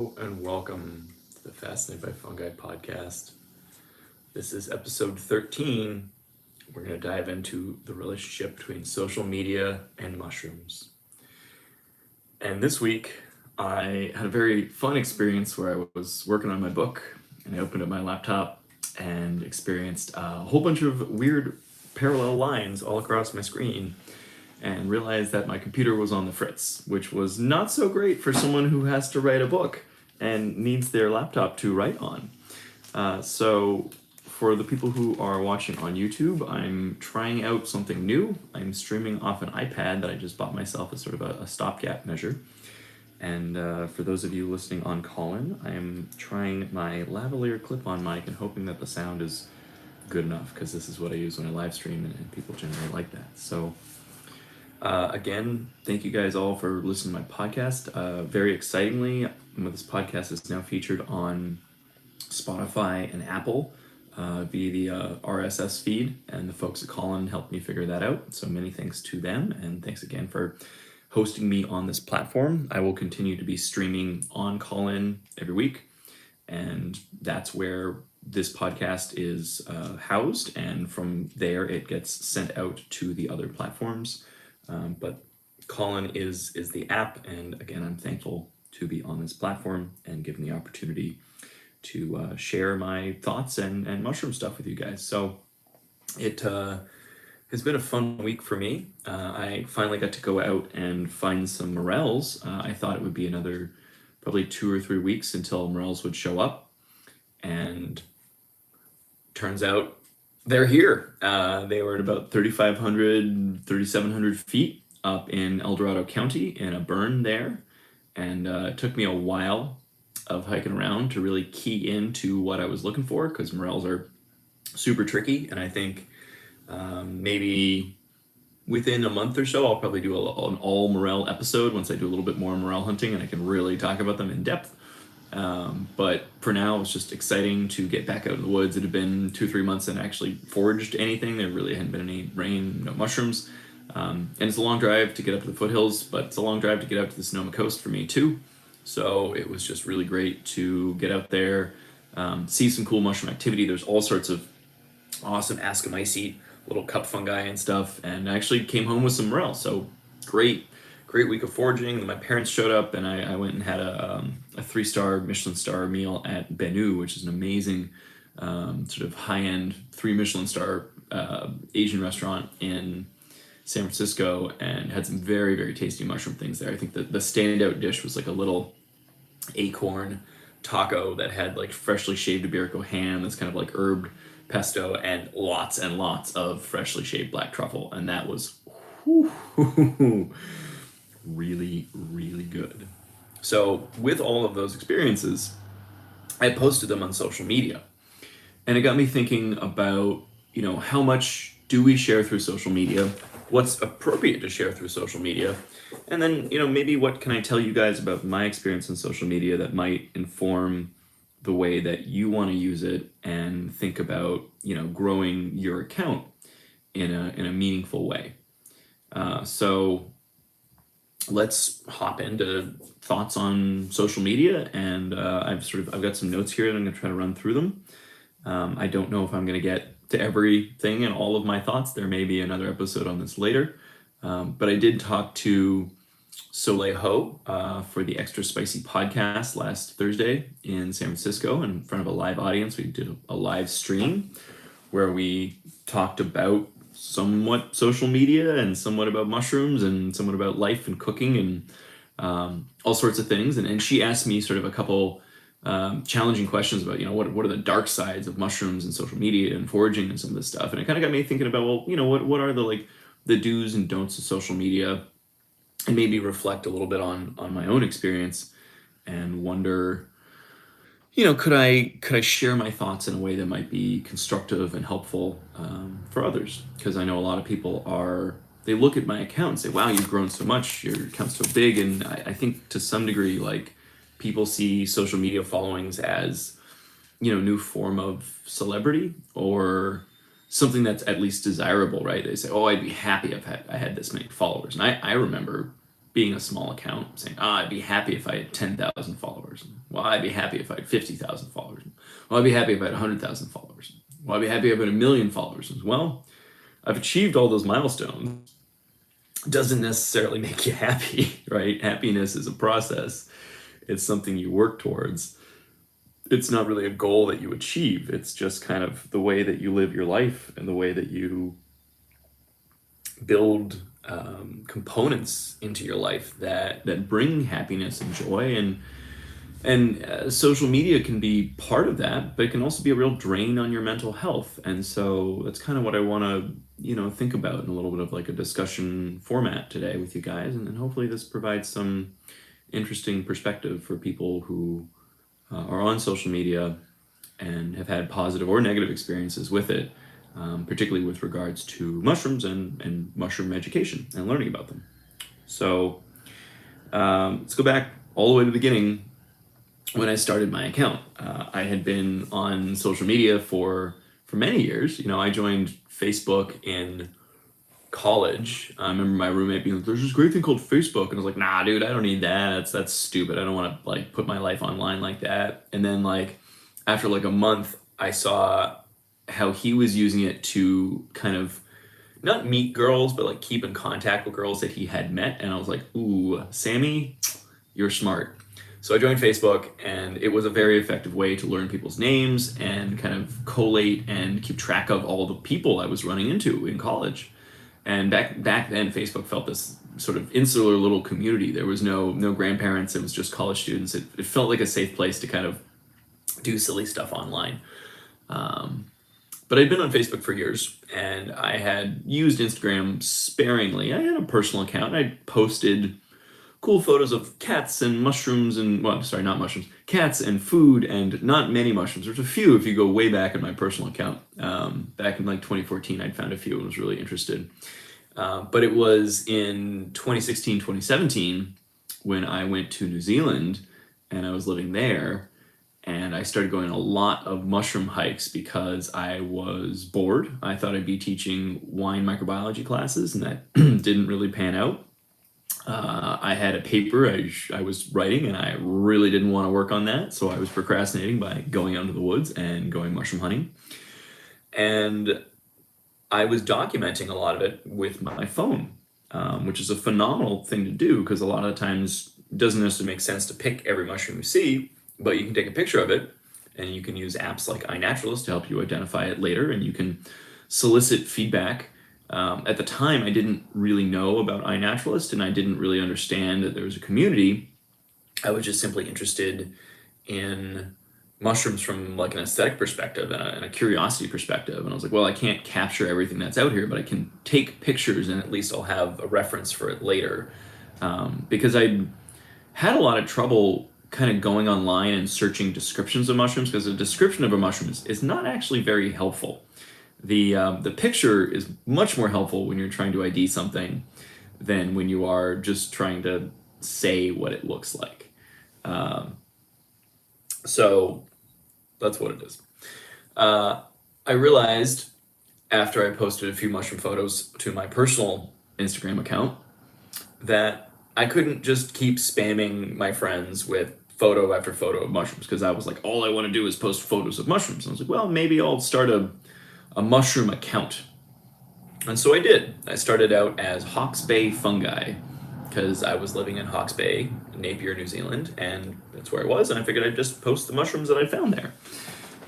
And welcome to the Fascinated by Fungi podcast. This is episode 13. We're going to dive into the relationship between social media and mushrooms. And this week, I had a very fun experience where I was working on my book and I opened up my laptop and experienced a whole bunch of weird parallel lines all across my screen and realized that my computer was on the fritz, which was not so great for someone who has to write a book and needs their laptop to write on. So for the people who are watching on YouTube, I'm trying out something new. I'm streaming off an iPad that I just bought myself as sort of a stopgap measure. And for those of you listening on Callin, I am trying my lavalier clip-on mic and hoping that the sound is good enough, because this is what I use when I live stream and people generally like that. So again, thank you guys all for listening to my podcast. Very excitingly, this podcast is now featured on Spotify and Apple via the RSS feed, and the folks at Colin helped me figure that out. So many thanks to them, and thanks again for hosting me on this platform. I will continue to be streaming on Colin every week, and that's where this podcast is housed, and from there it gets sent out to the other platforms. But Colin is the app, and again, I'm thankful to be on this platform and given the opportunity to share my thoughts and mushroom stuff with you guys. So it has been a fun week for me. I finally got to go out and find some Morels. I thought it would be another probably 2 or 3 weeks until Morels would show up, and turns out they're here. They were at about 3,500, 3,700 feet up in El Dorado County in a burn there. And it took me a while of hiking around to really key into what I was looking for, because morels are super tricky. And I think maybe within a month or so, I'll probably do an all morel episode once I do a little bit more morel hunting and I can really talk about them in depth. But for now, it's just exciting to get back out in the woods. It had been 2-3 months since I actually foraged anything. There really hadn't been any rain, no mushrooms. And it's a long drive to get up to the foothills, but it's a long drive to get out to the Sonoma coast for me too. So it was just really great to get out there, see some cool mushroom activity. There's all sorts of awesome Ascomycete, little cup fungi and stuff, and I actually came home with some morels. So great week of foraging. My parents showed up, and I went and had a 3-star Michelin star meal at Benu, which is an amazing sort of high-end 3 Michelin star Asian restaurant in San Francisco, and had some very, very tasty mushroom things there. I think the standout dish was like a little acorn taco that had like freshly shaved Iberico ham that's kind of like herbed pesto and lots of freshly shaved black truffle, and that was really, really good. So with all of those experiences, I posted them on social media, and it got me thinking about, how much do we share through social media? What's appropriate to share through social media? And then, maybe what can I tell you guys about my experience on social media that might inform the way that you want to use it and think about, growing your account in a meaningful way. So let's hop into thoughts on social media, and I've got some notes here and I'm going to try to run through them. I don't know if I'm going to get to everything and all of my thoughts. There may be another episode on this later, but I did talk to Soleil Ho for the Extra Spicy podcast last Thursday in San Francisco in front of a live audience. We did a live stream where we talked about somewhat social media and somewhat about mushrooms and somewhat about life and cooking and all sorts of things. And she asked me sort of a couple challenging questions about, what are the dark sides of mushrooms and social media and foraging and some of this stuff. And it kind of got me thinking about, what are the do's and don'ts of social media, and maybe reflect a little bit on my own experience and wonder, could I share my thoughts in a way that might be constructive and helpful for others? Because I know a lot of people they look at my account and say, wow, you've grown so much, your account's so big. And I think to some degree, like, people see social media followings as, new form of celebrity or something that's at least desirable, right? They say, oh, I'd be happy I had this many followers. And I remember being a small account, saying, I'd be happy if I had 10,000 followers. Well, I'd be happy if I had 50,000 followers. Well, I'd be happy if I had 100,000 followers. Well, I'd be happy if I had 1,000,000 followers. Well, I've achieved all those milestones. Doesn't necessarily make you happy, right? Happiness is a process. It's something you work towards. It's not really a goal that you achieve. It's just kind of the way that you live your life and the way that you build components into your life that bring happiness and joy, and social media can be part of that, but it can also be a real drain on your mental health. And so that's kind of what I want to think about in a little bit of like a discussion format today with you guys, and hopefully this provides some interesting perspective for people who are on social media and have had positive or negative experiences with it. Particularly with regards to mushrooms and mushroom education and learning about them. So let's go back all the way to the beginning when I started my account. I had been on social media for many years. I joined Facebook in college. I remember my roommate being like, there's this great thing called Facebook. And I was like, nah, dude, I don't need that. That's stupid. I don't want to like put my life online like that. And then like after like a month, I saw how he was using it to kind of not meet girls, but like keep in contact with girls that he had met. And I was like, ooh, Sammy, you're smart. So I joined Facebook, and it was a very effective way to learn people's names and kind of collate and keep track of all the people I was running into in college. And back then, Facebook felt this sort of insular little community. There was no grandparents. It was just college students. It felt like a safe place to kind of do silly stuff online. But I'd been on Facebook for years, and I had used Instagram sparingly. I had a personal account, and I posted cool photos of cats and mushrooms and, well, sorry, not mushrooms, cats and food, and not many mushrooms. There's a few if you go way back in my personal account. Back in like 2014, I'd found a few and was really interested. But it was in 2016, 2017 when I went to New Zealand, and I was living there. And I started going on a lot of mushroom hikes because I was bored. I thought I'd be teaching wine microbiology classes, and that didn't really pan out. I had a paper I was writing, and I really didn't want to work on that. So I was procrastinating by going out into the woods and going mushroom hunting. And I was documenting a lot of it with my phone, which is a phenomenal thing to do because a lot of the times it doesn't necessarily make sense to pick every mushroom you see. But you can take a picture of it, and you can use apps like iNaturalist to help you identify it later, and you can solicit feedback. At the time, I didn't really know about iNaturalist, and I didn't really understand that there was a community. I was just simply interested in mushrooms from like an aesthetic perspective and a curiosity perspective. And I was like, well, I can't capture everything that's out here, but I can take pictures, and at least I'll have a reference for it later. Because I had a lot of trouble kind of going online and searching descriptions of mushrooms, because a description of a mushroom is not actually very helpful. The picture is much more helpful when you're trying to ID something than when you are just trying to say what it looks like. So that's what it is. I realized after I posted a few mushroom photos to my personal Instagram account that I couldn't just keep spamming my friends with photo after photo of mushrooms, because I was like, all I want to do is post photos of mushrooms. And I was like, well, maybe I'll start a mushroom account. And so I did. I started out as Hawke's Bay Fungi, because I was living in Hawke's Bay, Napier, New Zealand, and that's where I was, and I figured I'd just post the mushrooms that I found there.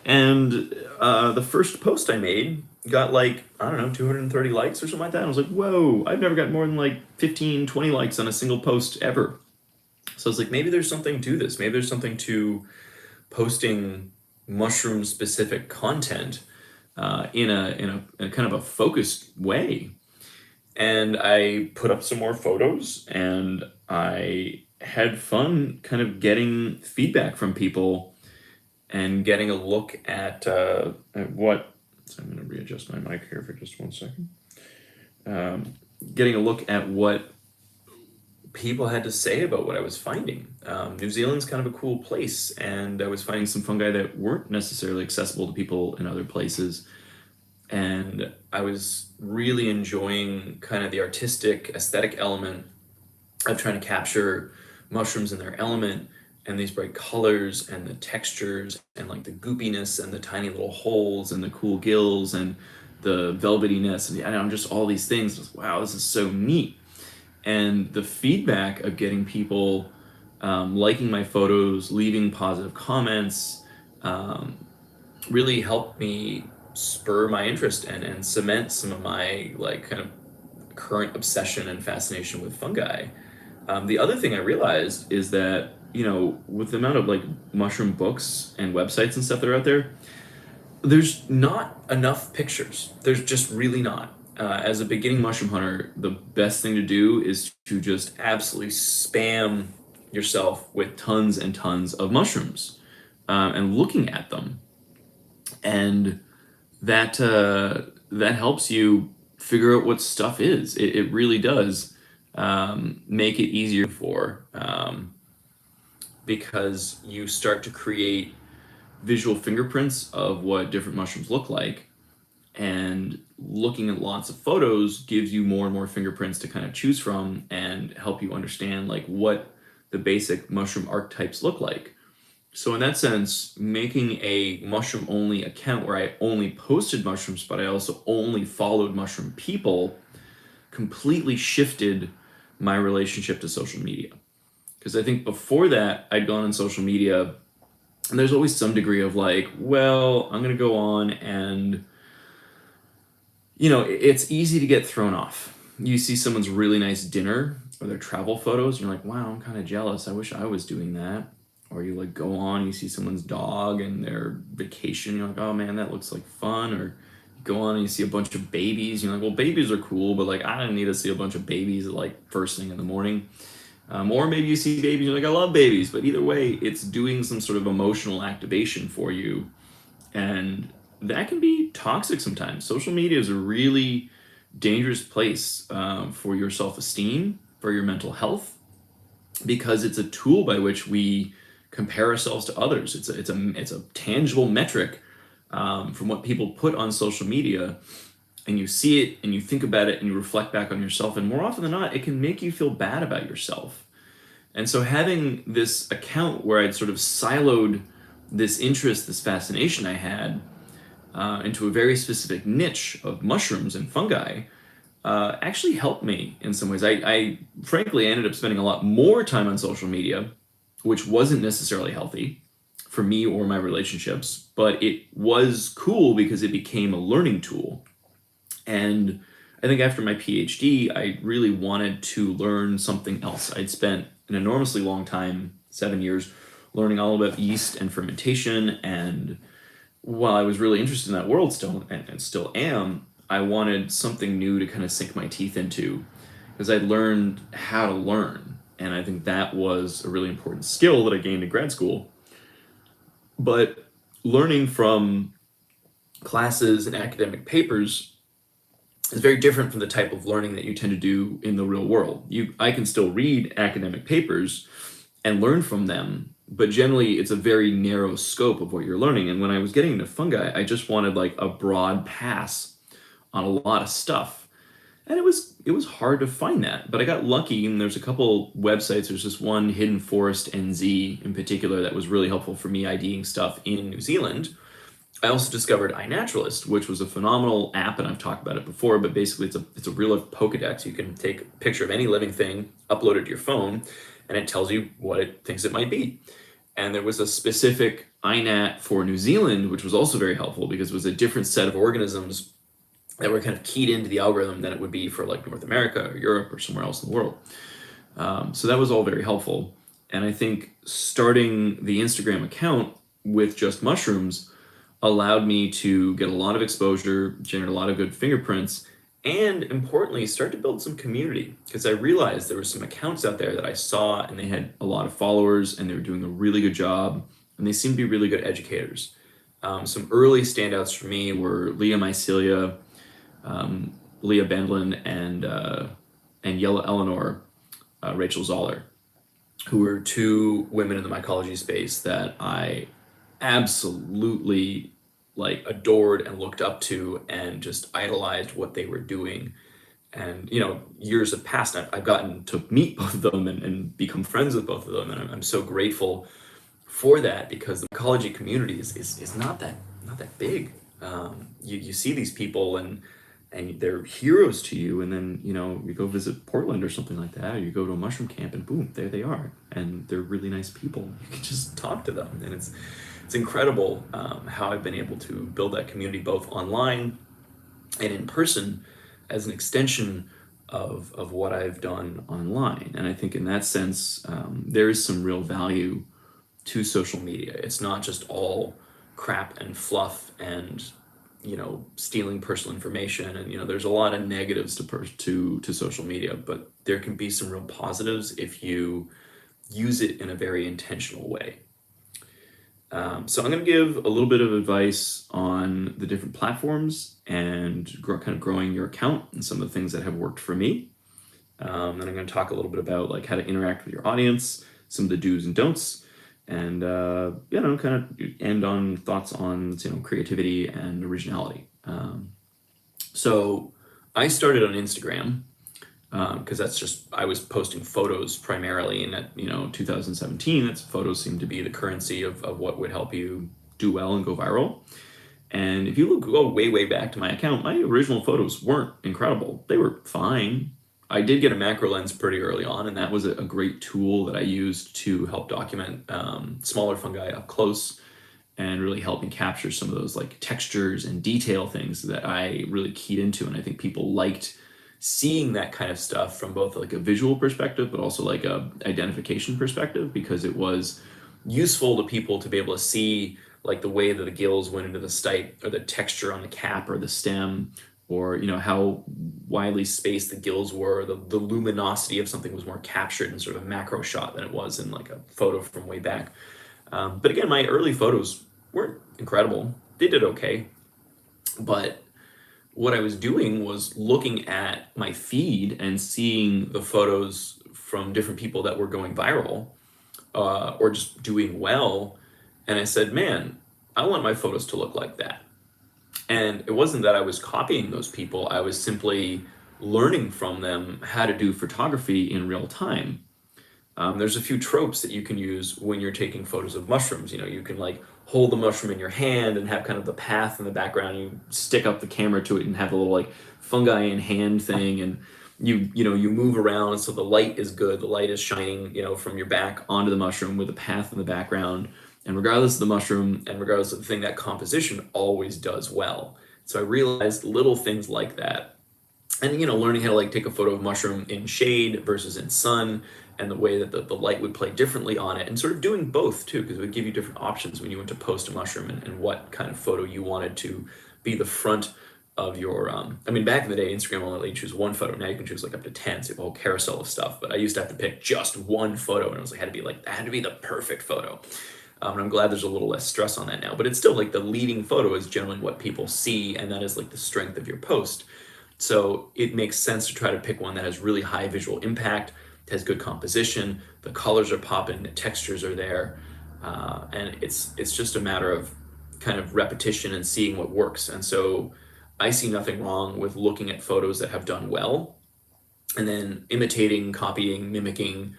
And the first post I made got like, I don't know, 230 likes or something like that. And I was like, whoa, I've never got more than like 15, 20 likes on a single post ever. So I was like, maybe there's something to this. Maybe there's something to posting mushroom-specific content in a kind of a focused way. And I put up some more photos, and I had fun kind of getting feedback from people and getting a look at what... So I'm going to readjust my mic here for just 1 second. Getting a look at what people had to say about what I was finding. New Zealand's kind of a cool place, and I was finding some fungi that weren't necessarily accessible to people in other places. And I was really enjoying kind of the artistic, aesthetic element of trying to capture mushrooms in their element and these bright colors and the textures and like the goopiness and the tiny little holes and the cool gills and the velvetyness and I'm just all these things. Just, wow, this is so neat. And the feedback of getting people liking my photos, leaving positive comments, really helped me spur my interest and cement some of my like kind of current obsession and fascination with fungi. The other thing I realized is that, with the amount of like mushroom books and websites and stuff that are out there, there's not enough pictures. There's just really not. As a beginning mushroom hunter, the best thing to do is to just absolutely spam yourself with tons and tons of mushrooms and looking at them. And that helps you figure out what stuff is. It really does make it easier because you start to create visual fingerprints of what different mushrooms look like, and looking at lots of photos gives you more and more fingerprints to kind of choose from and help you understand like what the basic mushroom archetypes look like. So in that sense, making a mushroom only account where I only posted mushrooms, but I also only followed mushroom people, completely shifted my relationship to social media. Because I think before that, I'd gone on social media, and there's always some degree of like, well, I'm going to go on and, it's easy to get thrown off. You see someone's really nice dinner or their travel photos, and you're like, wow, I'm kind of jealous. I wish I was doing that. Or you like go on, you see someone's dog and their vacation, you're like, oh man, that looks like fun. Or you go on and you see a bunch of babies, you're like, well, babies are cool, but like I don't need to see a bunch of babies at like first thing in the morning. Or maybe you see babies, you're like, I love babies, but either way, it's doing some sort of emotional activation for you. And that can be toxic sometimes. Social media is a really dangerous place for your self-esteem, for your mental health, because it's a tool by which we compare ourselves to others. It's a tangible metric from what people put on social media, and you see it and you think about it and you reflect back on yourself, and more often than not, it can make you feel bad about yourself. And so having this account where I'd sort of siloed this interest, this fascination I had into a very specific niche of mushrooms and fungi actually helped me in some ways. I frankly ended up spending a lot more time on social media, which wasn't necessarily healthy for me or my relationships, but it was cool because it became a learning tool. And I think after my PhD, I really wanted to learn something else. I'd spent an enormously long time, 7 years, learning all about yeast and fermentation. And while I was really interested in that world still, and still am, I wanted something new to kind of sink my teeth into, because I'd learned how to learn. And I think that was a really important skill that I gained in grad school. But learning from classes and academic papers is very different from the type of learning that you tend to do in the real world. I can still read academic papers and learn from them, but generally it's a very narrow scope of what you're learning. And when I was getting into fungi, I just wanted like a broad pass on a lot of stuff. And it was hard to find that, but I got lucky, and there's a couple websites. There's this one, Hidden Forest NZ in particular, that was really helpful for me IDing stuff in New Zealand. I also discovered iNaturalist, which was a phenomenal app, and I've talked about it before, but basically it's a real-life Pokedex. You can take a picture of any living thing, upload it to your phone, and it tells you what it thinks it might be. And there was a specific iNat for New Zealand, which was also very helpful because it was a different set of organisms that were kind of keyed into the algorithm than it would be for like North America or Europe or somewhere else in the world. So that was all very helpful. And I think starting the Instagram account with just mushrooms allowed me to get a lot of exposure, generate a lot of good fingerprints, and importantly, start to build some community, because I realized there were some accounts out there that I saw and they had a lot of followers and they were doing a really good job and they seemed to be really good educators. Some early standouts for me were Leah Mycelia, Leah Bendlin, and Yella Eleanor, Rachel Zoller, who were two women in the mycology space that I absolutely like adored and looked up to and just idolized what they were doing. And, years have passed. I've gotten to meet both of them and become friends with both of them. And I'm so grateful for that, because the ecology community is not that big. You see these people, and they're heroes to you, and then you go visit Portland or something like that, or you go to a mushroom camp, and boom, there they are, and they're really nice people. You can just talk to them, and it's incredible how I've been able to build that community both online and in person as an extension of what I've done online. And I think in that sense, there is some real value to social media. It's not just all crap and fluff and stealing personal information, and there's a lot of negatives to social media, but there can be some real positives if you use it in a very intentional way. So I'm going to give a little bit of advice on the different platforms and kind of growing your account and some of the things that have worked for me. Then I'm going to talk a little bit about like how to interact with your audience, some of the do's and don'ts, and kind of end on thoughts on creativity and originality. So I started on Instagram because I was posting photos primarily, and at 2017, photos seemed to be the currency of what would help you do well and go viral. And if you go way back to my account, my original photos weren't incredible. They were fine. I did get a macro lens pretty early on, and that was a great tool that I used to help document smaller fungi up close and really help me capture some of those like textures and detail things that I really keyed into. And I think people liked seeing that kind of stuff from both like a visual perspective, but also like a identification perspective, because it was useful to people to be able to see like the way that the gills went into the stipe, or the texture on the cap or the stem, or how widely spaced the gills were. The luminosity of something was more captured in sort of a macro shot than it was in like a photo from way back. But again, my early photos weren't incredible. They did okay. But what I was doing was looking at my feed and seeing the photos from different people that were going viral or just doing well. And I said, man, I want my photos to look like that. And it wasn't that I was copying those people. I was simply learning from them how to do photography in real time. There's a few tropes that you can use when you're taking photos of mushrooms. You can like hold the mushroom in your hand and have kind of the path in the background. You stick up the camera to it and have a little like fungi in hand thing, and you move around so the light is good. The light is shining, from your back onto the mushroom with a path in the background. And regardless of the mushroom and regardless of the thing, that composition always does well. So I realized little things like that. And, learning how to like take a photo of mushroom in shade versus in sun, and the way that the light would play differently on it, and sort of doing both too, because it would give you different options when you went to post a mushroom, and what kind of photo you wanted to be the front of your, back in the day, Instagram only let you choose one photo. Now you can choose like up to 10, so you have a whole carousel of stuff. But I used to have to pick just one photo, and it was like, had to be the perfect photo. And I'm glad there's a little less stress on that now, but it's still like the leading photo is generally what people see, and that is like the strength of your post. So it makes sense to try to pick one that has really high visual impact, has good composition, the colors are popping, the textures are there, and it's just a matter of kind of repetition and seeing what works. And so I see nothing wrong with looking at photos that have done well, and then imitating, copying, mimicking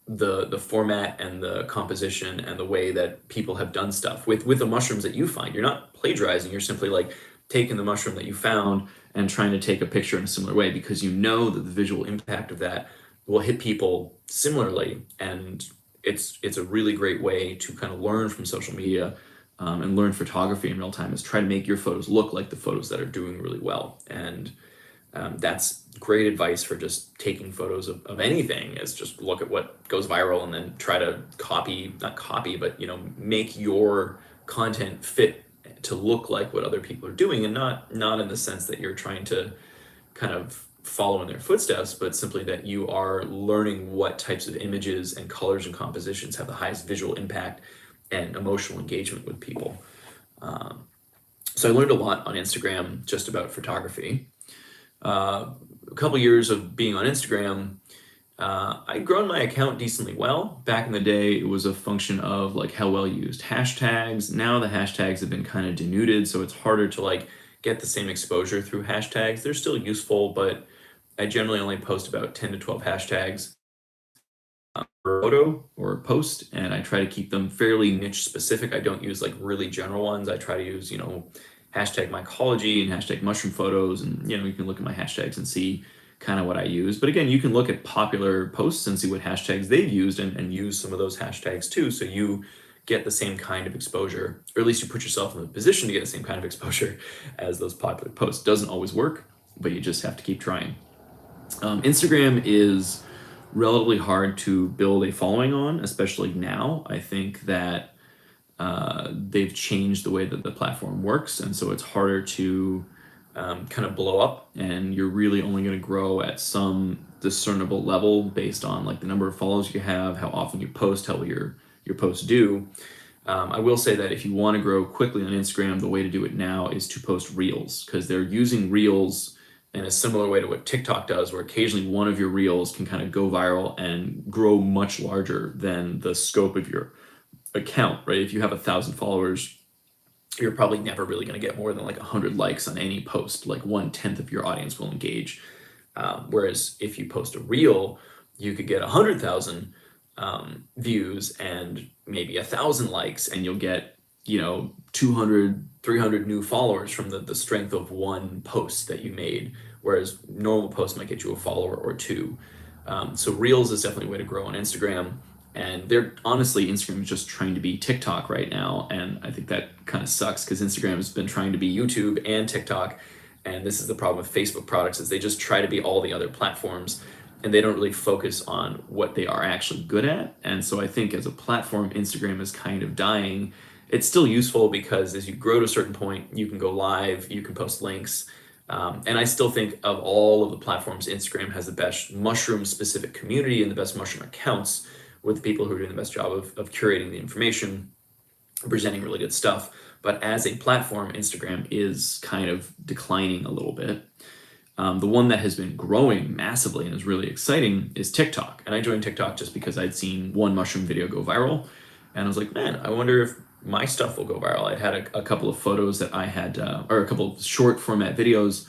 the format and the composition and the way that people have done stuff with the mushrooms that you find. You're not plagiarizing, you're simply like taking the mushroom that you found and trying to take a picture in a similar way, because you know that the visual impact of that will hit people similarly. And it's a really great way to kind of learn from social media and learn photography in real time, is try to make your photos look like the photos that are doing really well. And that's great advice for just taking photos of anything, is just look at what goes viral and then try to not copy, but make your content fit to look like what other people are doing, and not in the sense that you're trying to kind of follow in their footsteps, but simply that you are learning what types of images and colors and compositions have the highest visual impact and emotional engagement with people. So I learned a lot on Instagram just about photography. A couple years of being on Instagram, I'd grown my account decently well. Back in the day, it was a function of like how well you used hashtags. Now the hashtags have been kind of denuded, so it's harder to like get the same exposure through hashtags. They're still useful, but I generally only post about 10 to 12 hashtags per photo or post, and I try to keep them fairly niche specific. I don't use like really general ones. I try to use, hashtag mycology and hashtag mushroom photos, and you can look at my hashtags and see kind of what I use. But again, you can look at popular posts and see what hashtags they've used and use some of those hashtags too, so you get the same kind of exposure, or at least you put yourself in the position to get the same kind of exposure as those popular posts. Doesn't always work, but you just have to keep trying. Instagram is relatively hard to build a following on, especially now. I think that they've changed the way that the platform works, and so it's harder to kind of blow up, and you're really only going to grow at some discernible level based on like the number of follows you have, how often you post, how well your posts do. I will say that if you want to grow quickly on Instagram, the way to do it now is to post reels, because they're using reels in a similar way to what TikTok does, where occasionally one of your reels can kind of go viral and grow much larger than the scope of your account, right? If you have 1,000 followers, you're probably never really going to get more than like 100 likes on any post. Like 1/10 of your audience will engage. Whereas if you post a reel, you could get 100,000 views and maybe 1,000 likes, and you'll get 200, 300 new followers from the strength of one post that you made, whereas normal posts might get you a follower or two. So Reels is definitely a way to grow on Instagram, and Instagram is just trying to be TikTok right now, and I think that kind of sucks because Instagram has been trying to be YouTube and TikTok, and this is the problem with Facebook products, is they just try to be all the other platforms, and they don't really focus on what they are actually good at. And so I think as a platform, Instagram is kind of dying. It's still useful because as you grow to a certain point, you can go live, you can post links. And I still think of all of the platforms, Instagram has the best mushroom-specific community and the best mushroom accounts, with the people who are doing the best job of curating the information, presenting really good stuff. But as a platform, Instagram is kind of declining a little bit. The one that has been growing massively and is really exciting is TikTok. And I joined TikTok just because I'd seen one mushroom video go viral. And I was like, man, I wonder if my stuff will go viral. I'd had a couple of photos that I had, or a couple of short format videos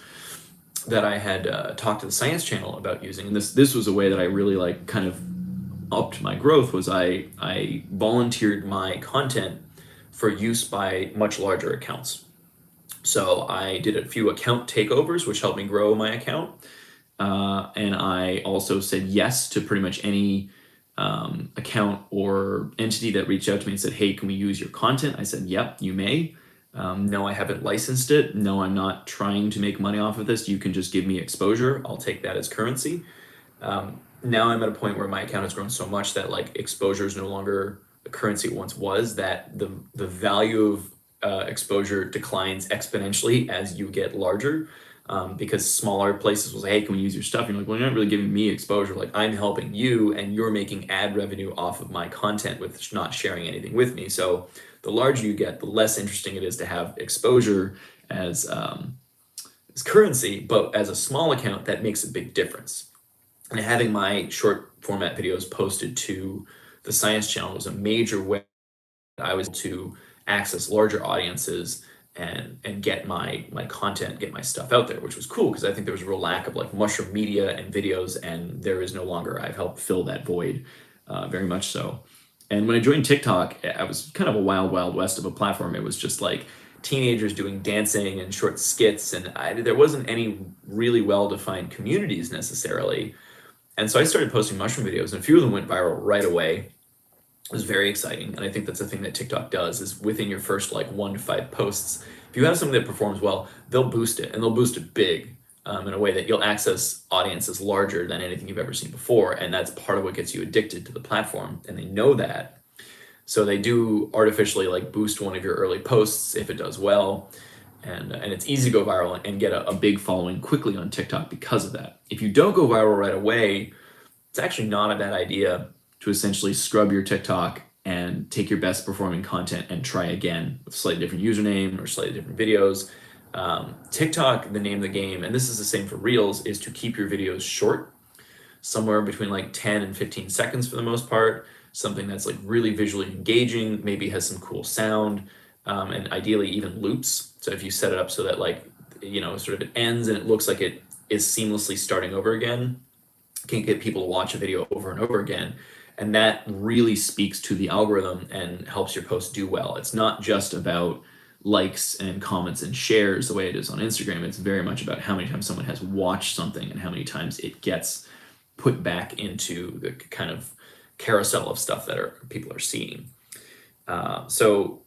that I had talked to the Science Channel about using. And this was a way that I really kind of upped my growth, was I volunteered my content for use by much larger accounts. So I did a few account takeovers, which helped me grow my account. And I also said yes to pretty much any account or entity that reached out to me and said, hey, can we use your content? I said, yep, you may. No, I haven't licensed it. No, I'm not trying to make money off of this. You can just give me exposure. I'll take that as currency. Now I'm at a point where my account has grown so much that like exposure is no longer the currency it once was, that the value of exposure declines exponentially as you get larger, because smaller places will say, hey, can we use your stuff? And you're like, well, you're not really giving me exposure. Like, I'm helping you and you're making ad revenue off of my content with not sharing anything with me. So the larger you get, the less interesting it is to have exposure as currency. But as a small account, that makes a big difference. And having my short format videos posted to the Science Channel was a major way that I was able to access larger audiences and get my content, get my stuff out there, which was cool because I think there was a real lack of like mushroom media and videos, and there is no longer. I've helped fill that void, very much so. And when I joined TikTok, I was kind of a wild west of a platform. It was just like teenagers doing dancing and short skits, and there wasn't any really well-defined communities necessarily. And so I started posting mushroom videos, and a few of them went viral right away. It was very exciting, and I think that's the thing that TikTok does, is within your first like 1 to 5 posts, if you have something that performs well, they'll boost it, and they'll boost it big, in a way that you'll access audiences larger than anything you've ever seen before, and that's part of what gets you addicted to the platform, and they know that. So they do artificially like boost one of your early posts if it does well, and it's easy to go viral and get a big following quickly on TikTok because of that. If you don't go viral right away, it's actually not a bad idea to essentially scrub your TikTok and take your best performing content and try again with a slightly different username or slightly different videos. TikTok, the name of the game, and this is the same for Reels, is to keep your videos short, somewhere between like 10 and 15 seconds for the most part, something that's like really visually engaging, maybe has some cool sound, and ideally even loops. So if you set it up so that like sort of it ends and it looks like it is seamlessly starting over again, can get people to watch a video over and over again. And that really speaks to the algorithm and helps your post do well. It's not just about likes and comments and shares the way it is on Instagram. It's very much about how many times someone has watched something and how many times it gets put back into the kind of carousel of stuff that people are seeing. So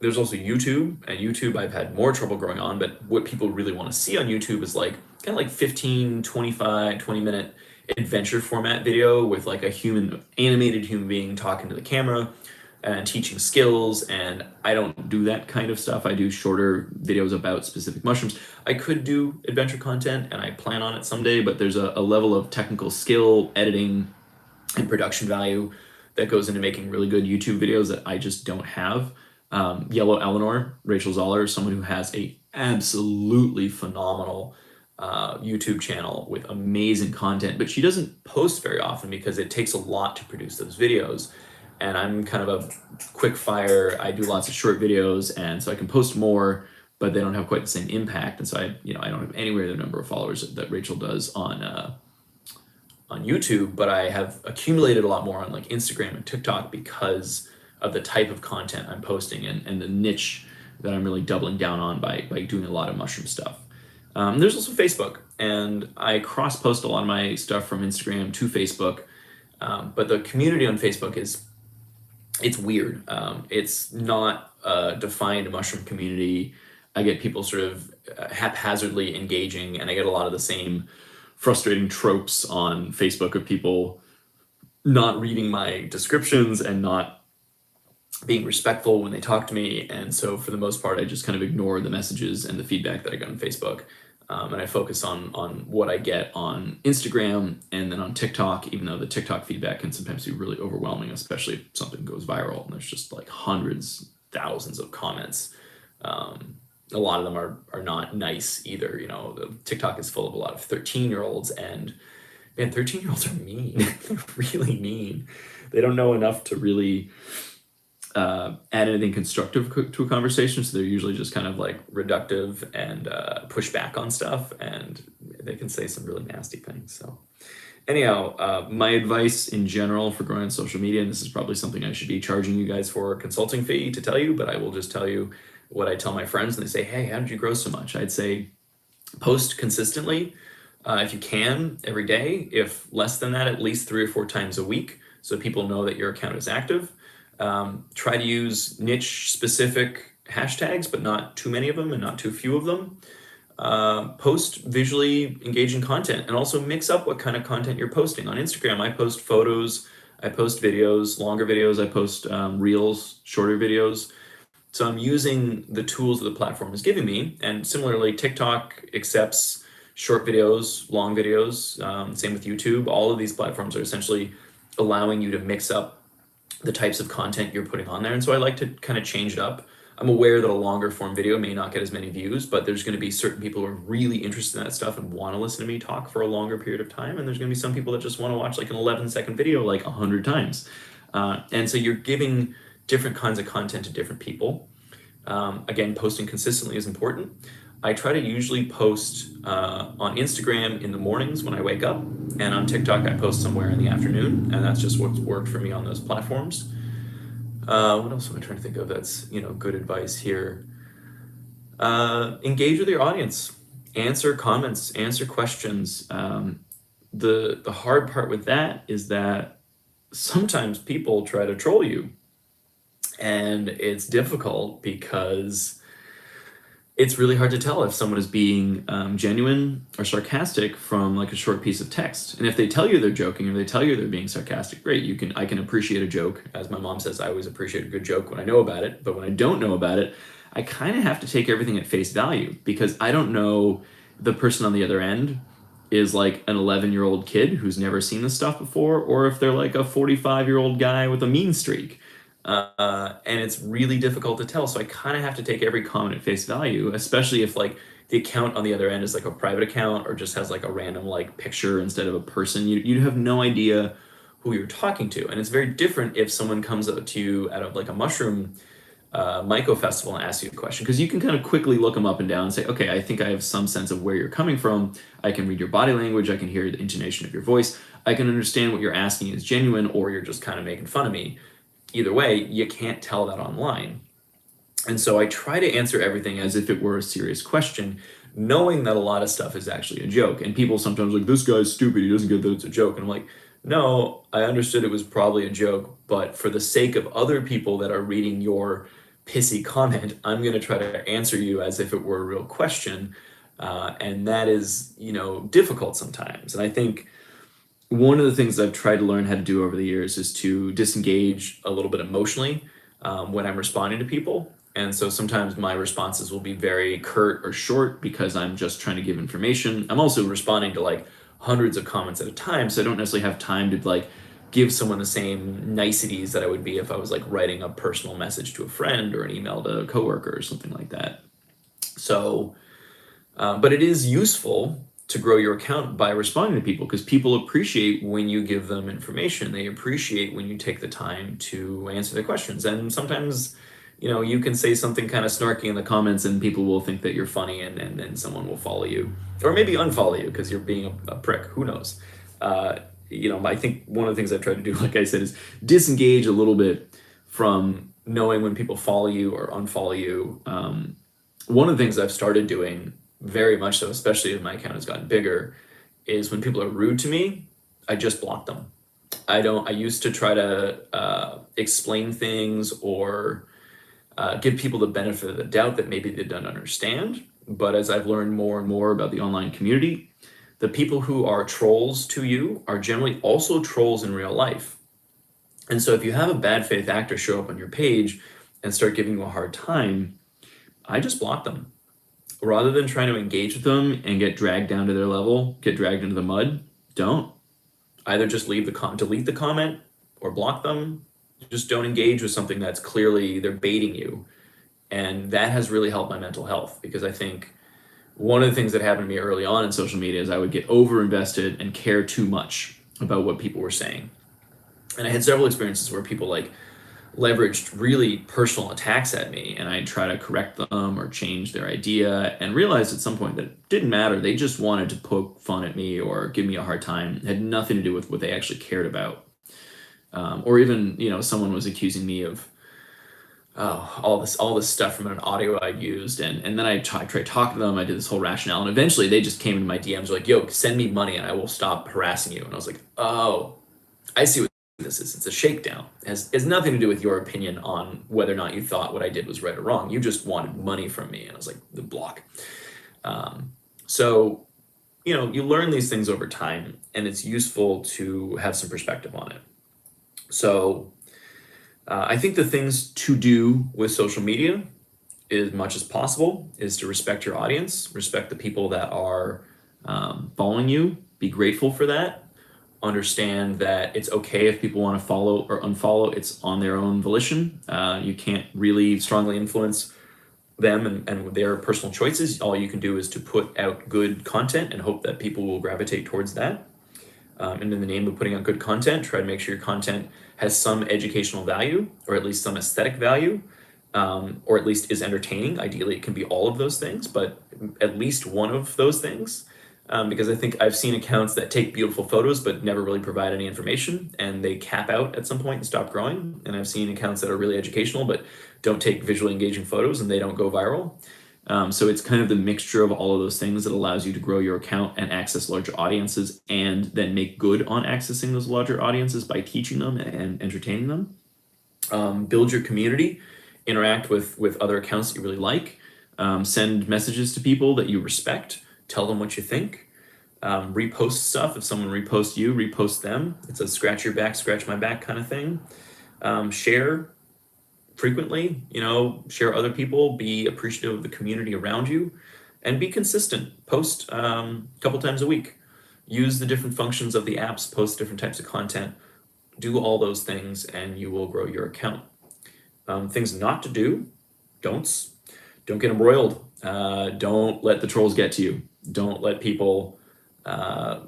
there's also YouTube, and YouTube I've had more trouble growing on, but what people really want to see on YouTube is like kind of like 15, 25, 20-minute adventure format video with like animated human being talking to the camera and teaching skills. And I don't do that kind of stuff. I do shorter videos about specific mushrooms. I could do adventure content, and I plan on it someday, but there's a level of technical skill, editing, and production value that goes into making really good YouTube videos that I just don't have. Yellow Eleanor, Rachel Zoller, is someone who has a absolutely phenomenal YouTube channel with amazing content, but she doesn't post very often because it takes a lot to produce those videos. And I'm kind of a quick fire. I do lots of short videos, and so I can post more, but they don't have quite the same impact. And so I don't have anywhere the number of followers that Rachel does on YouTube, but I have accumulated a lot more on like Instagram and TikTok because of the type of content I'm posting and the niche that I'm really doubling down on by doing a lot of mushroom stuff. There's also Facebook, and I cross-post a lot of my stuff from Instagram to Facebook, but the community on Facebook it's weird. It's not a defined mushroom community. I get people sort of haphazardly engaging, and I get a lot of the same frustrating tropes on Facebook of people not reading my descriptions and not being respectful when they talk to me. And so for the most part, I just kind of ignore the messages and the feedback that I get on Facebook. And I focus on what I get on Instagram and then on TikTok, even though the TikTok feedback can sometimes be really overwhelming, especially if something goes viral and there's just like hundreds, thousands of comments. A lot of them are not nice either. The TikTok is full of a lot of 13-year-olds, and man, 13-year-olds are mean. They're really mean. They don't know enough to really add anything constructive to a conversation, so they're usually just kind of like reductive and push back on stuff, and they can say some really nasty things. So anyhow, my advice in general for growing on social media, and this is probably something I should be charging you guys for a consulting fee to tell you, but I will just tell you what I tell my friends when they say, hey, how did you grow so much? I'd say post consistently, if you can, every day. If less than that, at least 3 or 4 times a week, so people know that your account is active. Try to use niche specific hashtags, but not too many of them and not too few of them. Post visually engaging content, and also mix up what kind of content you're posting. On Instagram, I post photos, I post videos, longer videos, I post reels, shorter videos. So I'm using the tools that the platform is giving me. And similarly, TikTok accepts short videos, long videos, same with YouTube. All of these platforms are essentially allowing you to mix up the types of content you're putting on there. And so I like to kind of change it up. I'm aware that a longer form video may not get as many views, but there's going to be certain people who are really interested in that stuff and want to listen to me talk for a longer period of time. And there's going to be some people that just want to watch like an 11-second video like 100 times. And so you're giving different kinds of content to different people. Again, posting consistently is important. I try to usually post on Instagram in the mornings when I wake up, and on TikTok I post somewhere in the afternoon, and that's just what's worked for me on those platforms. What else am I trying to think of that's good advice here? Engage with your audience, answer comments, answer questions. The hard part with that is that sometimes people try to troll you, and it's difficult because it's really hard to tell if someone is being genuine or sarcastic from like a short piece of text. And if they tell you they're joking or they tell you they're being sarcastic, great. I can appreciate a joke. As my mom says, I always appreciate a good joke when I know about it. But when I don't know about it, I kind of have to take everything at face value, because I don't know the person on the other end is like an 11-year-old kid who's never seen this stuff before, or if they're like a 45-year-old guy with a mean streak. And it's really difficult to tell. So I kind of have to take every comment at face value, especially if like the account on the other end is like a private account or just has like a random like picture instead of a person. You have no idea who you're talking to. And it's very different if someone comes up to you out of like a mushroom Myco Festival and ask you a question, because you can kind of quickly look them up and down and say, okay, I think I have some sense of where you're coming from. I can read your body language. I can hear the intonation of your voice. I can understand what you're asking is genuine or you're just kind of making fun of me. Either way, you can't tell that online. And so I try to answer everything as if it were a serious question, knowing that a lot of stuff is actually a joke. And people sometimes like, this guy's stupid, he doesn't get that it's a joke. And I'm like, no, I understood it was probably a joke, but for the sake of other people that are reading your pissy comment, I'm going to try to answer you as if it were a real question. And that is, difficult sometimes. And I think one of the things I've tried to learn how to do over the years is to disengage a little bit emotionally when I'm responding to people. And so sometimes my responses will be very curt or short because I'm just trying to give information. I'm also responding to like hundreds of comments at a time, so I don't necessarily have time to like give someone the same niceties that I would be if I was like writing a personal message to a friend or an email to a coworker or something like that. So, but it is useful to grow your account by responding to people, because people appreciate when you give them information. They appreciate when you take the time to answer their questions. And sometimes, you can say something kind of snarky in the comments and people will think that you're funny, and then someone will follow you or maybe unfollow you because you're being a prick. Who knows? I think one of the things I've tried to do, like I said, is disengage a little bit from knowing when people follow you or unfollow you. One of the things I've started doing very much so, especially as my account has gotten bigger, is when people are rude to me, I just block them. I used to try to explain things or give people the benefit of the doubt that maybe they don't understand. But as I've learned more and more about the online community, the people who are trolls to you are generally also trolls in real life. And so if you have a bad faith actor show up on your page and start giving you a hard time, I just block them. Rather than trying to engage with them and get dragged down to their level, get dragged into the mud, don't. Either just delete the comment or block them. Just don't engage with something that's clearly they're baiting you. And that has really helped my mental health, because I think one of the things that happened to me early on in social media is I would get over invested and care too much about what people were saying. And I had several experiences where people like leveraged really personal attacks at me, and I'd try to correct them or change their idea, and realized at some point that it didn't matter. They just wanted to poke fun at me or give me a hard time. It had nothing to do with what they actually cared about. Or even, someone was accusing me of all this stuff from an audio I used, and then I tried talking to them. I did this whole rationale, and eventually they just came into my DMs like, "Yo, send me money and I will stop harassing you." And I was like, "Oh, I see what this is. It's a shakedown. It has nothing to do with your opinion on whether or not you thought what I did was right or wrong. You just wanted money from me." And I was like, the block. So, you learn these things over time, and it's useful to have some perspective on it. So I think the things to do with social media, as much as possible, is to respect your audience, respect the people that are following you, be grateful for that, understand that it's okay if people want to follow or unfollow. It's on their own volition. You can't really strongly influence them and their personal choices. All you can do is to put out good content and hope that people will gravitate towards that. And in the name of putting out good content, try to make sure your content has some educational value, or at least some aesthetic value, or at least is entertaining. Ideally, it can be all of those things, but at least one of those things. Because I think I've seen accounts that take beautiful photos but never really provide any information, and they cap out at some point and stop growing. And I've seen accounts that are really educational but don't take visually engaging photos, and they don't go viral. So it's kind of the mixture of all of those things that allows you to grow your account and access larger audiences, and then make good on accessing those larger audiences by teaching them and entertaining them. Build your community, interact with other accounts that you really like, send messages to people that you respect, tell them what you think, repost stuff. If someone reposts you, repost them. It's a scratch your back, scratch my back kind of thing. Share frequently, share other people, be appreciative of the community around you, and be consistent. Post a couple times a week. Use the different functions of the apps, post different types of content. Do all those things and you will grow your account. Things not to do, don't get embroiled. Don't let the trolls get to you. Don't let people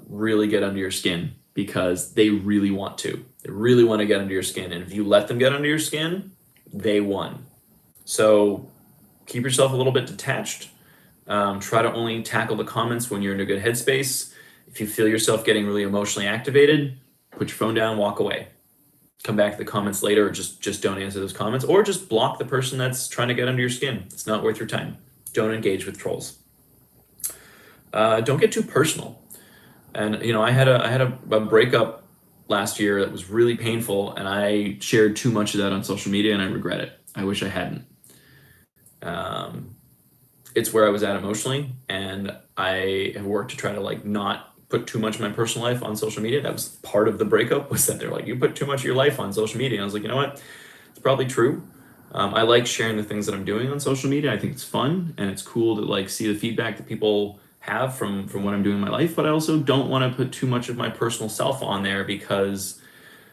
really get under your skin, because they really want to. They really want to get under your skin. And if you let them get under your skin, they won. So keep yourself a little bit detached. Try to only tackle the comments when you're in a good headspace. If you feel yourself getting really emotionally activated, put your phone down, walk away. Come back to the comments later, or just don't answer those comments, or just block the person that's trying to get under your skin. It's not worth your time. Don't engage with trolls. Don't get too personal. And I had a breakup last year that was really painful, and I shared too much of that on social media, and I regret it. I wish I hadn't. It's where I was at emotionally, and I have worked to try to not put too much of my personal life on social media. That was part of the breakup, was that they're like, you put too much of your life on social media. And I was like, you know what? It's probably true. I like sharing the things that I'm doing on social media. I think it's fun, and it's cool to see the feedback that people have from what I'm doing in my life. But I also don't want to put too much of my personal self on there, because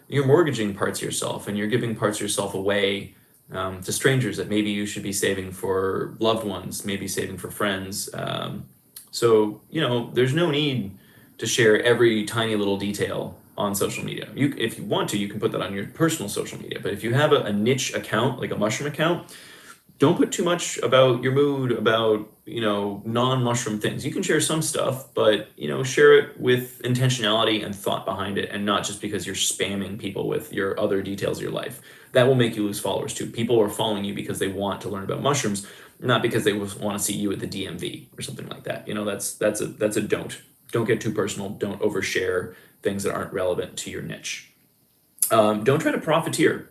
you're mortgaging parts of yourself, and you're giving parts of yourself away to strangers that maybe you should be saving for loved ones, maybe saving for friends. So there's no need to share every tiny little detail on social media. If you want to, you can put that on your personal social media. But if you have a niche account, like a mushroom account, don't put too much about your mood, about non-mushroom things. You can share some stuff, but share it with intentionality and thought behind it, and not just because you're spamming people with your other details of your life. That will make you lose followers too. People are following you because they want to learn about mushrooms, not because they want to see you at the DMV or something like that. That's a don't. Don't get too personal. Don't overshare things that aren't relevant to your niche. Don't try to profiteer.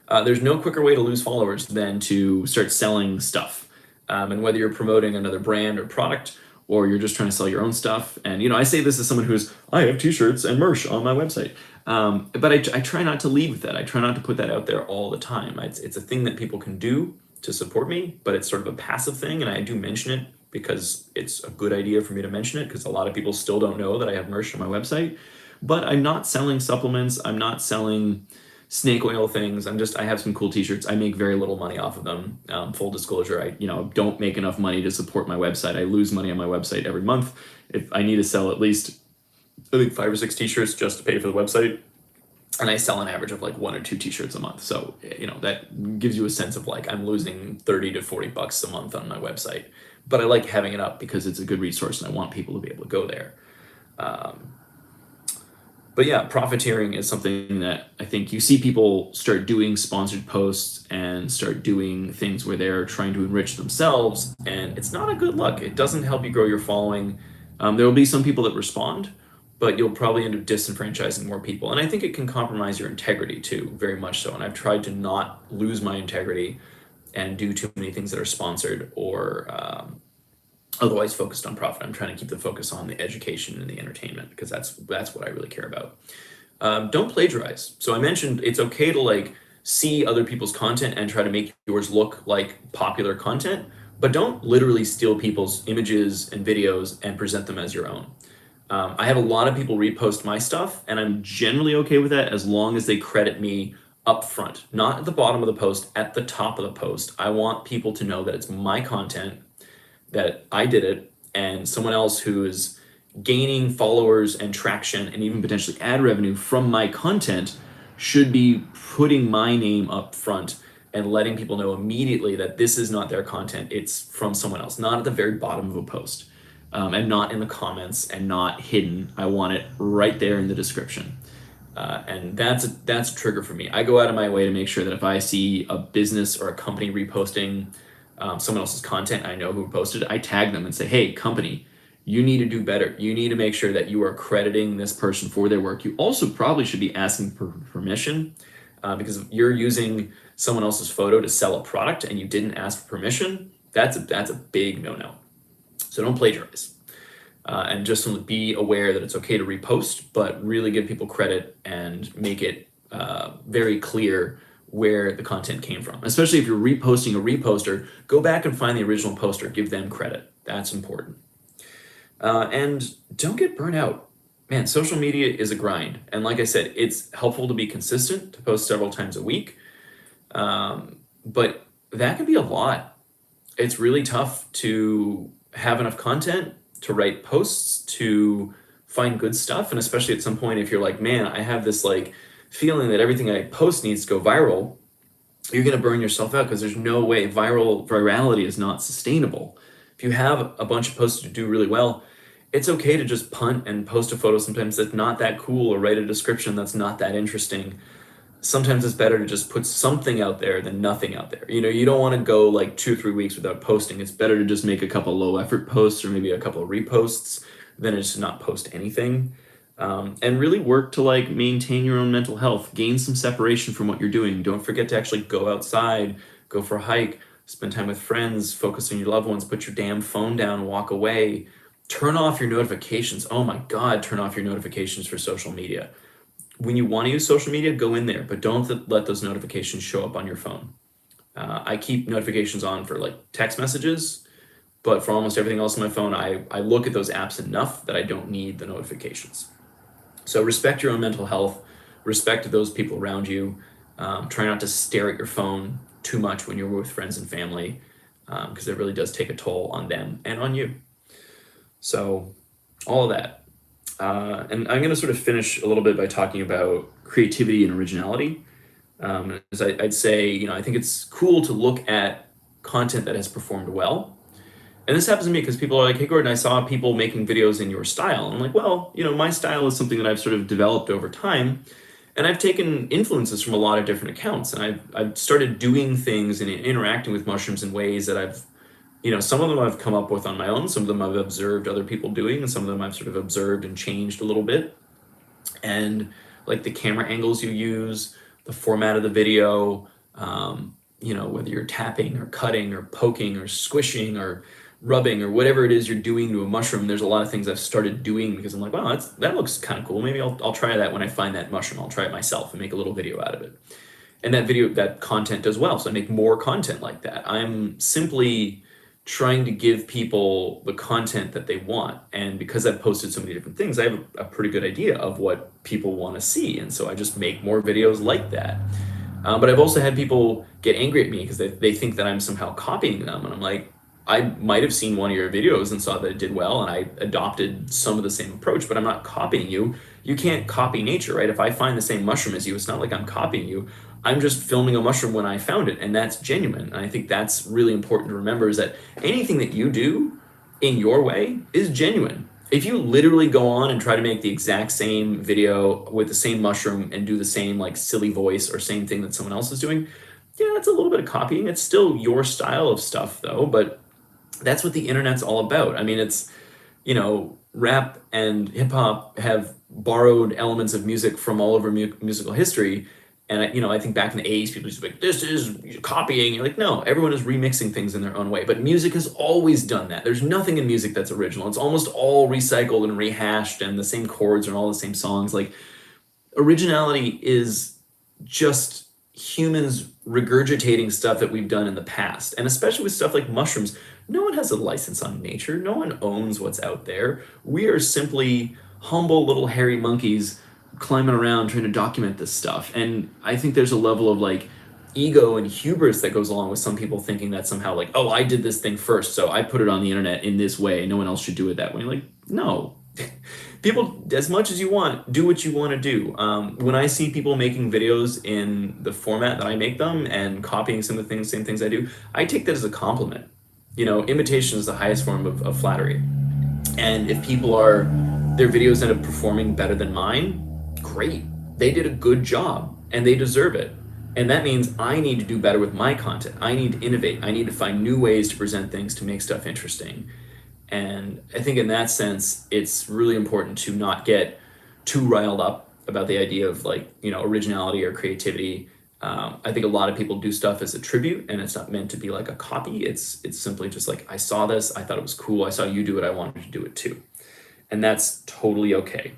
There's no quicker way to lose followers than to start selling stuff. And whether you're promoting another brand or product, or you're just trying to sell your own stuff. And, I say this as someone I have t-shirts and merch on my website. But I try not to lead with that. I try not to put that out there all the time. It's a thing that people can do to support me, but it's sort of a passive thing. And I do mention it because it's a good idea for me to mention it, because a lot of people still don't know that I have merch on my website. But I'm not selling supplements. I'm not selling snake oil things. I have some cool t-shirts. I make very little money off of them. Full disclosure, I don't make enough money to support my website. I lose money on my website every month. If I need to sell at least, I think 5 or 6 t-shirts just to pay for the website, and I sell an average of 1 or 2 t-shirts a month. So, that gives you a sense of I'm losing 30 to 40 bucks a month on my website. But I like having it up because it's a good resource, and I want people to be able to go there. But yeah, profiteering is something that I think you see people start doing sponsored posts and start doing things where they're trying to enrich themselves, and it's not a good look. It doesn't help you grow your following. There will be some people that respond, but you'll probably end up disenfranchising more people. And I think it can compromise your integrity too, very much so. And I've tried to not lose my integrity and do too many things that are sponsored or otherwise focused on profit. I'm trying to keep the focus on the education and the entertainment, because that's what I really care about. Don't plagiarize. So I mentioned it's okay to see other people's content and try to make yours look like popular content, but don't literally steal people's images and videos and present them as your own. I have a lot of people repost my stuff, and I'm generally okay with that as long as they credit me up front, not at the bottom of the post, at the top of the post. I want people to know that it's my content, that I did it, and someone else who is gaining followers and traction and even potentially ad revenue from my content should be putting my name up front and letting people know immediately that this is not their content, it's from someone else, not at the very bottom of a post, and not in the comments and not hidden. I want it right there in the description. And that's a trigger for me. I go out of my way to make sure that if I see a business or a company reposting someone else's content, I know who posted it, I tag them and say, hey, company, you need to do better. You need to make sure that you are crediting this person for their work. You also probably should be asking for permission, because if you're using someone else's photo to sell a product and you didn't ask for permission, that's a big no-no. So don't plagiarize. And just be aware that it's okay to repost, but really give people credit and make it very clear where the content came from. Especially if you're reposting a reposter, go back and find the original poster, give them credit. That's important. And don't get burnt out. Man, social media is a grind. And like I said, it's helpful to be consistent, to post several times a week. But that can be a lot. It's really tough to have enough content, to write posts, to find good stuff. And especially at some point, if you're like, man, I have this feeling that everything I post needs to go viral, you're going to burn yourself out, because there's no way. Virality is not sustainable. If you have a bunch of posts to do really well, it's okay to just punt and post a photo sometimes that's not that cool, or write a description that's not that interesting. Sometimes it's better to just put something out there than nothing out there. You don't want to go like 2 or 3 weeks without posting. It's better to just make a couple low effort posts, or maybe a couple of reposts, than just not post anything. And really work to like maintain your own mental health, gain some separation from what you're doing. Don't forget to actually go outside, go for a hike, spend time with friends, focus on your loved ones, put your damn phone down, walk away, turn off your notifications. Oh my God, turn off your notifications for social media. When you want to use social media, go in there, but don't let those notifications show up on your phone. I keep notifications on for like text messages, but for almost everything else on my phone, I look at those apps enough that I don't need the notifications. So respect your own mental health, respect those people around you. Try not to stare at your phone too much when you're with friends and family, because it really does take a toll on them and on you. So all of that. And I'm going to sort of finish a little bit by talking about creativity and originality. As I'd say, I think it's cool to look at content that has performed well. And this happens to me because people are like, hey, Gordon, I saw people making videos in your style. And I'm like, well, my style is something that I've sort of developed over time. And I've taken influences from a lot of different accounts. And I've started doing things and interacting with mushrooms in ways that some of them I've come up with on my own. Some of them I've observed other people doing. And some of them I've sort of observed and changed a little bit. And like the camera angles you use, the format of the video, whether you're tapping or cutting or poking or squishing or rubbing or whatever it is you're doing to a mushroom, there's a lot of things I've started doing because I'm like, wow, that looks kind of cool. Maybe I'll try that when I find that mushroom. I'll try it myself and make a little video out of it. And that content does well. So I make more content like that. I'm simply trying to give people the content that they want. And because I've posted so many different things, I have a pretty good idea of what people want to see. And so I just make more videos like that. But I've also had people get angry at me because they think that I'm somehow copying them. And I'm like, I might have seen one of your videos and saw that it did well, and I adopted some of the same approach, but I'm not copying you. You can't copy nature, right? If I find the same mushroom as you, it's not like I'm copying you. I'm just filming a mushroom when I found it, and that's genuine. And I think that's really important to remember, is that anything that you do in your way is genuine. If you literally go on and try to make the exact same video with the same mushroom and do the same like silly voice or same thing that someone else is doing, yeah, that's a little bit of copying. It's still your style of stuff though, but that's what the internet's all about. I mean, it's, rap and hip hop have borrowed elements of music from all over musical history. And I think back in the 80s, people used to be like, this is copying. You're like, no, everyone is remixing things in their own way. But music has always done that. There's nothing in music that's original. It's almost all recycled and rehashed, and the same chords and all the same songs. Like, originality is just humans regurgitating stuff that we've done in the past. And especially with stuff like mushrooms, no one has a license on nature. No one owns what's out there. We are simply humble little hairy monkeys climbing around trying to document this stuff. And I think there's a level of like ego and hubris that goes along with some people thinking that somehow like, oh, I did this thing first, so I put it on the internet in this way. No one else should do it that way. Like, no. People, as much as you want, do what you want to do. When I see people making videos in the format that I make them and copying some of the same things I do, I take that as a compliment. Imitation is the highest form of flattery. And if their videos end up performing better than mine, great. They did a good job and they deserve it. And that means I need to do better with my content. I need to innovate. I need to find new ways to present things to make stuff interesting. And I think in that sense, it's really important to not get too riled up about the idea of originality or creativity. I think a lot of people do stuff as a tribute, and it's not meant to be like a copy. It's simply just like, I saw this, I thought it was cool, I saw you do it, I wanted to do it too. And that's totally okay.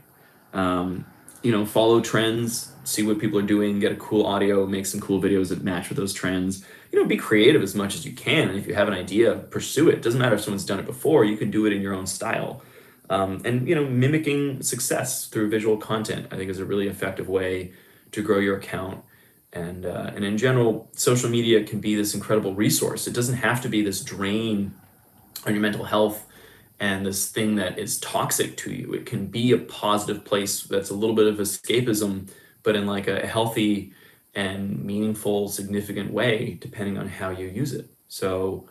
Follow trends, see what people are doing, get a cool audio, make some cool videos that match with those trends. Be creative as much as you can. And if you have an idea, pursue it. It doesn't matter if someone's done it before, you can do it in your own style. And mimicking success through visual content, I think, is a really effective way to grow your account. And in general, social media can be this incredible resource. It doesn't have to be this drain on your mental health and this thing that is toxic to you. It can be a positive place that's a little bit of escapism, but in like a healthy and meaningful, significant way, depending on how you use it. So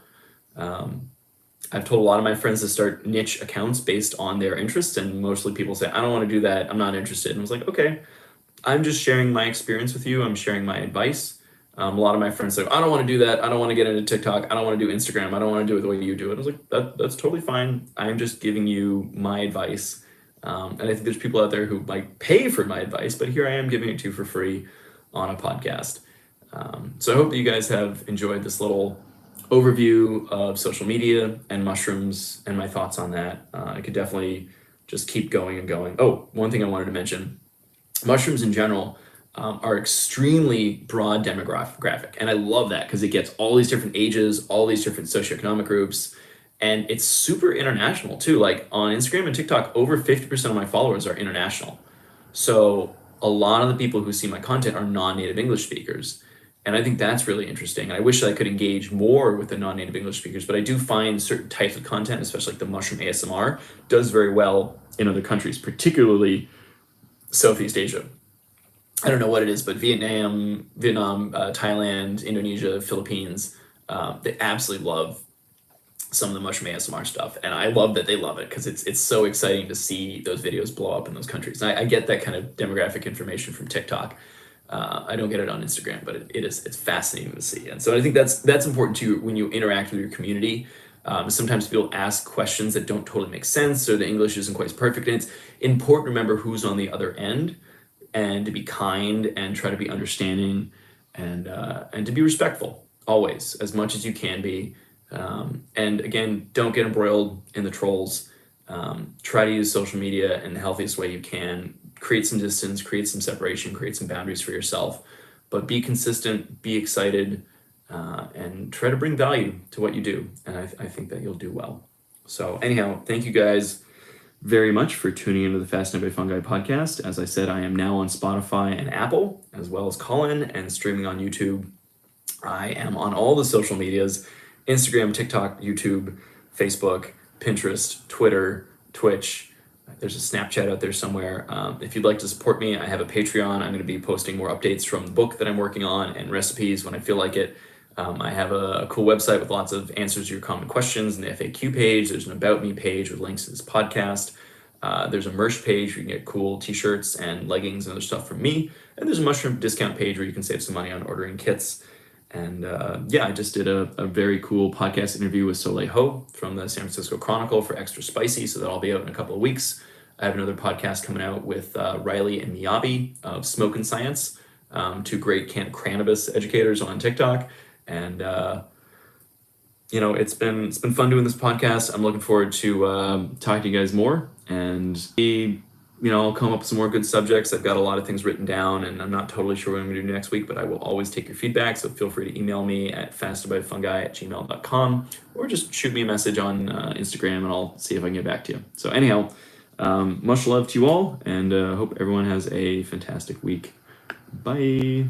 I've told a lot of my friends to start niche accounts based on their interests, and mostly people say, I don't want to do that, I'm not interested. And I was like, okay, I'm just sharing my experience with you, I'm sharing my advice. A lot of my friends say, I don't want to do that, I don't want to get into TikTok, I don't want to do Instagram, I don't want to do it the way you do it. I was like, that's totally fine. I'm just giving you my advice. And I think there's people out there who might pay for my advice, but here I am giving it to you for free on a podcast. So I hope that you guys have enjoyed this little overview of social media and mushrooms and my thoughts on that. I could definitely just keep going and going. Oh, one thing I wanted to mention, mushrooms in general are extremely broad demographic. And I love that because it gets all these different ages, all these different socioeconomic groups, and it's super international too. Like on Instagram and TikTok, over 50% of my followers are international. So a lot of the people who see my content are non-native English speakers. And I think that's really interesting. And I wish I could engage more with the non-native English speakers, but I do find certain types of content, especially like the mushroom ASMR, does very well in other countries, particularly Southeast Asia. I don't know what it is, but Vietnam, Thailand, Indonesia, Philippines, they absolutely love some of the mushroom ASMR stuff. And I love that they love it because it's so exciting to see those videos blow up in those countries. And I get that kind of demographic information from TikTok. I don't get it on Instagram, but it's fascinating to see. And so I think that's important too when you interact with your community. Sometimes people ask questions that don't totally make sense or the English isn't quite as perfect. And it's important to remember who's on the other end and to be kind and try to be understanding and to be respectful always, as much as you can be. And again, don't get embroiled in the trolls. Try to use social media in the healthiest way you can. Create some distance, create some separation, create some boundaries for yourself, but be consistent, be excited, and try to bring value to what you do. And I think that you'll do well. So anyhow, thank you guys very much for tuning into the Fascinated by Fungi podcast. As I said, I am now on Spotify and Apple, as well as Callin, and streaming on YouTube. I am on all the social medias, Instagram, TikTok, YouTube, Facebook, Pinterest, Twitter, Twitch. There's a Snapchat out there somewhere. If you'd like to support me, I have a Patreon. I'm going to be posting more updates from the book that I'm working on and recipes when I feel like it. I have a cool website with lots of answers to your common questions and the FAQ page. There's an About Me page with links to this podcast. There's a merch page where you can get cool t-shirts and leggings and other stuff from me. And there's a mushroom discount page where you can save some money on ordering kits. And I just did a very cool podcast interview with Soleil Ho from the San Francisco Chronicle for Extra Spicy, so that'll be out in a couple of weeks. I have another podcast coming out with Riley and Miyabi of Smoke and Science, two great cannabis educators on TikTok. And it's been fun doing this podcast. I'm looking forward to talking to you guys more and I'll come up with some more good subjects. I've got a lot of things written down and I'm not totally sure what I'm going to do next week, but I will always take your feedback. So feel free to email me at fastedbyfungi@gmail.com or just shoot me a message on Instagram and I'll see if I can get back to you. So anyhow, much love to you all and hope everyone has a fantastic week. Bye.